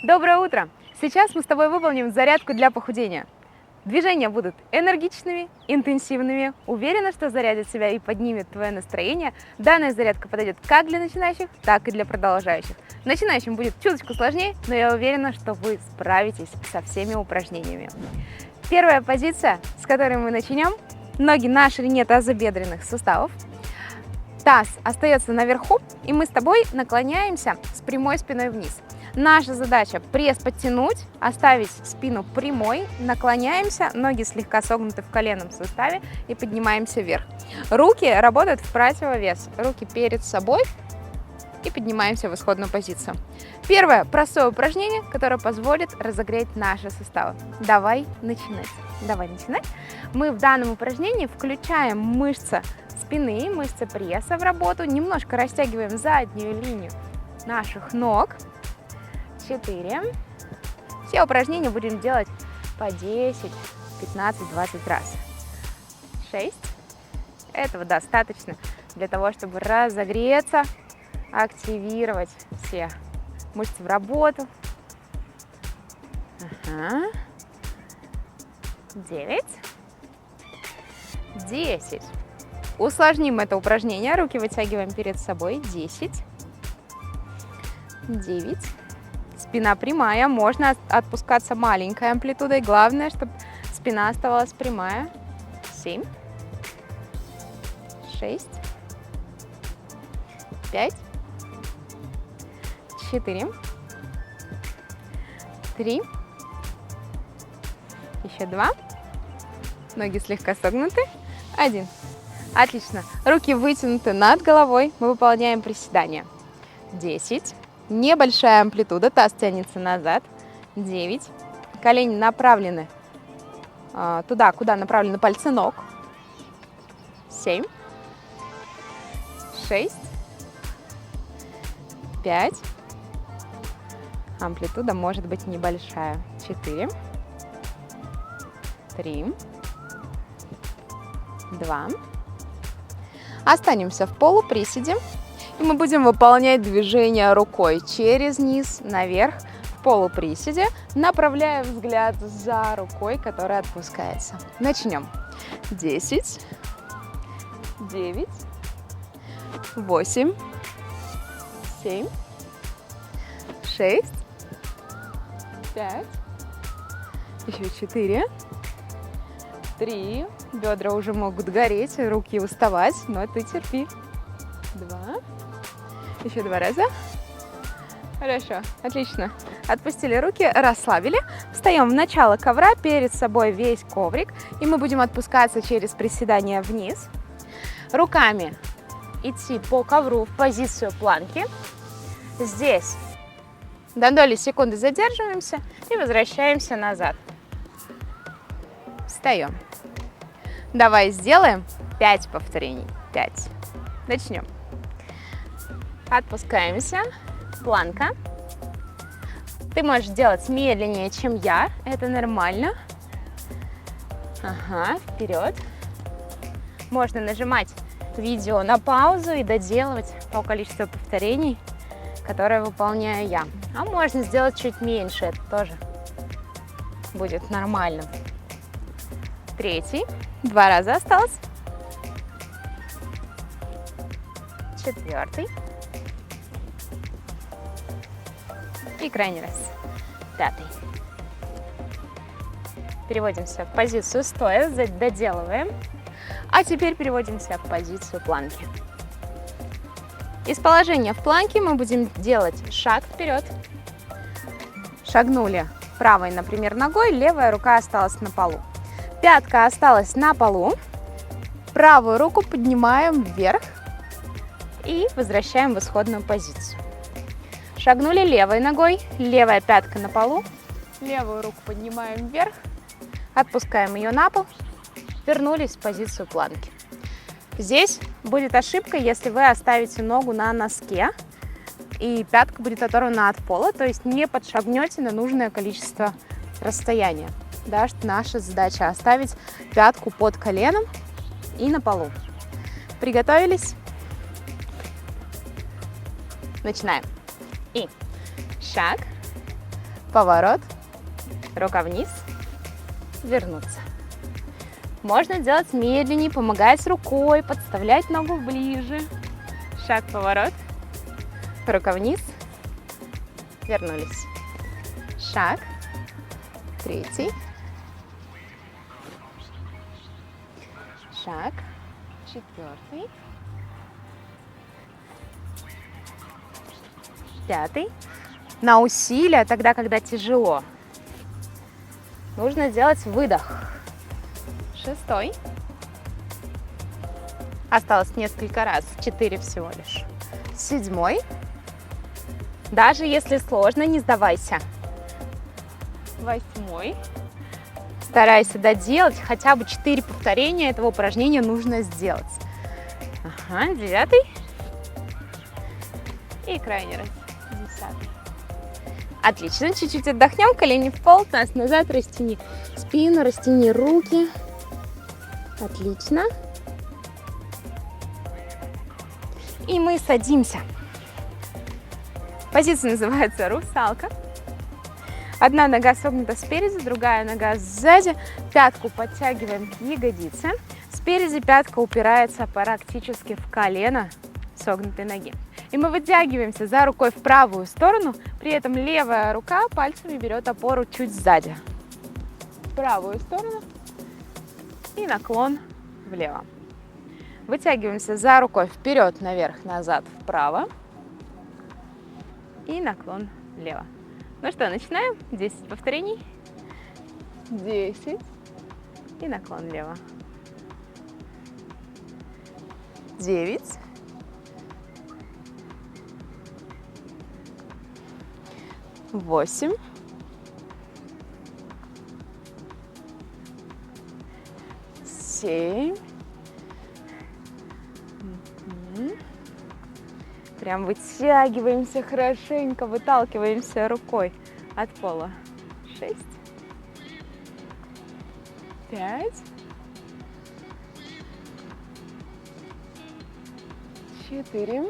Доброе утро! Сейчас мы с тобой выполним зарядку для похудения. Движения будут энергичными, интенсивными. Уверена, что зарядит себя и поднимет твое настроение. Данная зарядка подойдет как для начинающих, так и для продолжающих. Начинающим будет чуточку сложнее, но я уверена, что вы справитесь со всеми упражнениями. Первая позиция, с которой мы начнем. Ноги на ширине тазобедренных суставов. Таз остается наверху, и мы с тобой наклоняемся с прямой спиной вниз. Наша задача пресс подтянуть, оставить спину прямой, наклоняемся, ноги слегка согнуты в коленном суставе и поднимаемся вверх. Руки работают в противовес, руки перед собой и поднимаемся в исходную позицию. Первое простое упражнение, которое позволит разогреть наши суставы. Давай начинать. Мы в данном упражнении включаем мышцы спины, мышцы пресса в работу, немножко растягиваем заднюю линию наших ног. 4. Все упражнения будем делать по 10, 15, 20 раз. 6. Этого достаточно для того, чтобы разогреться, активировать все мышцы в работу. 9. 10. Усложним это упражнение. Руки вытягиваем перед собой. 10. 9. Спина прямая, можно отпускаться маленькой амплитудой. Главное, чтобы спина оставалась прямая. 7, 6, 5, 4, 3, еще 2. Ноги слегка согнуты. 1. Отлично. Руки вытянуты над головой. Мы выполняем приседания. 10. Небольшая амплитуда, таз тянется назад. 9. Колени направлены туда, куда направлены пальцы ног. 7. 6. 5. Амплитуда может быть небольшая. 4. 3. 2. Останемся в полуприседе. И мы будем выполнять движение рукой через низ, наверх, в полуприседе, направляя взгляд за рукой, которая отпускается. Начнем. 10, 9, 8, 7, 6, 5, еще 4, 3. Бедра уже могут гореть, руки уставать, но ты терпи. 2. Еще 2 раза. Хорошо, отлично. Отпустили руки, расслабили. Встаем в начало ковра, перед собой весь коврик. И мы будем отпускаться через приседание вниз. Руками идти по ковру в позицию планки. Здесь до доли секунды задерживаемся и возвращаемся назад. Встаем. Давай сделаем 5 повторений. 5. Начнем. Отпускаемся. Планка. Ты можешь делать медленнее, чем я. Это нормально. Вперед. Можно нажимать видео на паузу и доделывать по количеству повторений, которые выполняю я. А можно сделать чуть меньше. Это тоже будет нормально. 3. 2 раза осталось. 4. И крайний раз. 5. Переводимся в позицию стоя, доделываем. А теперь переводимся в позицию планки. Из положения в планке мы будем делать шаг вперед. Шагнули правой, например, ногой, левая рука осталась на полу. Пятка осталась на полу. Правую руку поднимаем вверх и возвращаем в исходную позицию. Шагнули левой ногой, левая пятка на полу, левую руку поднимаем вверх, отпускаем ее на пол, вернулись в позицию планки. Здесь будет ошибка, если вы оставите ногу на носке и пятка будет оторвана от пола, то есть не подшагнете на нужное количество расстояния. Да, что наша задача оставить пятку под коленом и на полу. Приготовились? Начинаем. И шаг, поворот, рука вниз, вернуться. Можно делать медленнее, помогать рукой, подставлять ногу ближе. Шаг, поворот, рука вниз, вернулись. Шаг, третий. Шаг, четвертый. Пятый. На усилие, тогда, когда тяжело, нужно делать выдох. Шестой. Осталось несколько раз, 4 всего лишь. Седьмой. Даже если сложно, не сдавайся. Восьмой. Старайся доделать, хотя бы 4 повторения этого упражнения нужно сделать. Ага, 9. И крайний раз, 10. Отлично, чуть-чуть отдохнем, колени в пол, таз назад, растяни спину, растяни руки. Отлично. И мы садимся. Позиция называется русалка. Одна нога согнута спереди, другая нога сзади. Пятку подтягиваем к ягодице. Спереди пятка упирается практически в колено согнутой ноги. И мы вытягиваемся за рукой в правую сторону, при этом левая рука пальцами берет опору чуть сзади. В правую сторону и наклон влево. Вытягиваемся за рукой вперед, наверх, назад, вправо и наклон влево. Ну что, начинаем. 10 повторений. 10 и наклон влево. 9. 8. 7. Прям вытягиваемся хорошенько, выталкиваемся рукой от пола. 6. 5. 4.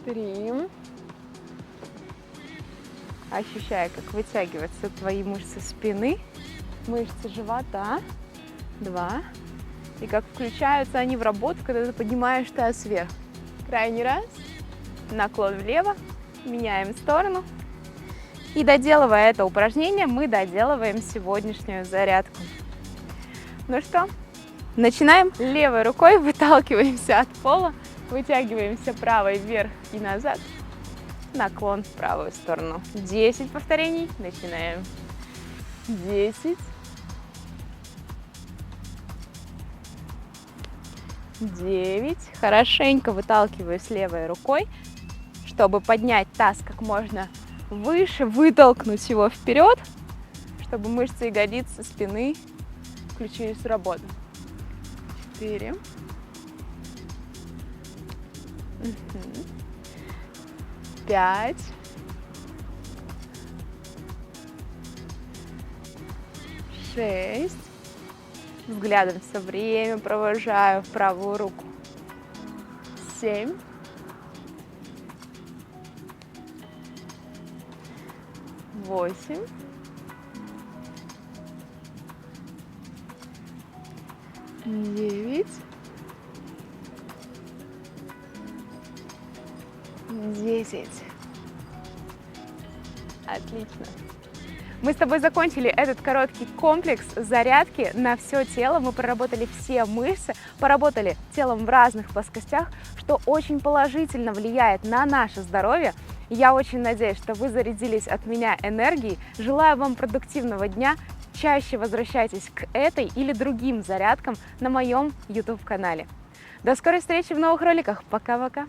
3. Ощущая, как вытягиваются твои мышцы спины, мышцы живота. 2. И как включаются они в работу, когда ты поднимаешь таз вверх. Крайний раз. Наклон влево. Меняем сторону. И доделывая это упражнение, мы доделываем сегодняшнюю зарядку. Ну что, начинаем. Левой рукой выталкиваемся от пола. Вытягиваемся правой вверх и назад. Наклон в правую сторону. 10 повторений. Начинаем. 10. 9. Хорошенько выталкиваюсь левой рукой, чтобы поднять таз как можно выше, вытолкнуть его вперед, чтобы мышцы ягодицы, спины включились в работу. 4. 5. 6. Взглядом все время провожаю в правую руку. 7. 8. 9. 10. Отлично. Мы с тобой закончили этот короткий комплекс зарядки на все тело. Мы проработали все мышцы, поработали телом в разных плоскостях, что очень положительно влияет на наше здоровье. Я очень надеюсь, что вы зарядились от меня энергией. Желаю вам продуктивного дня. Чаще возвращайтесь к этой или другим зарядкам на моем YouTube-канале. До скорой встречи в новых роликах. Пока-пока!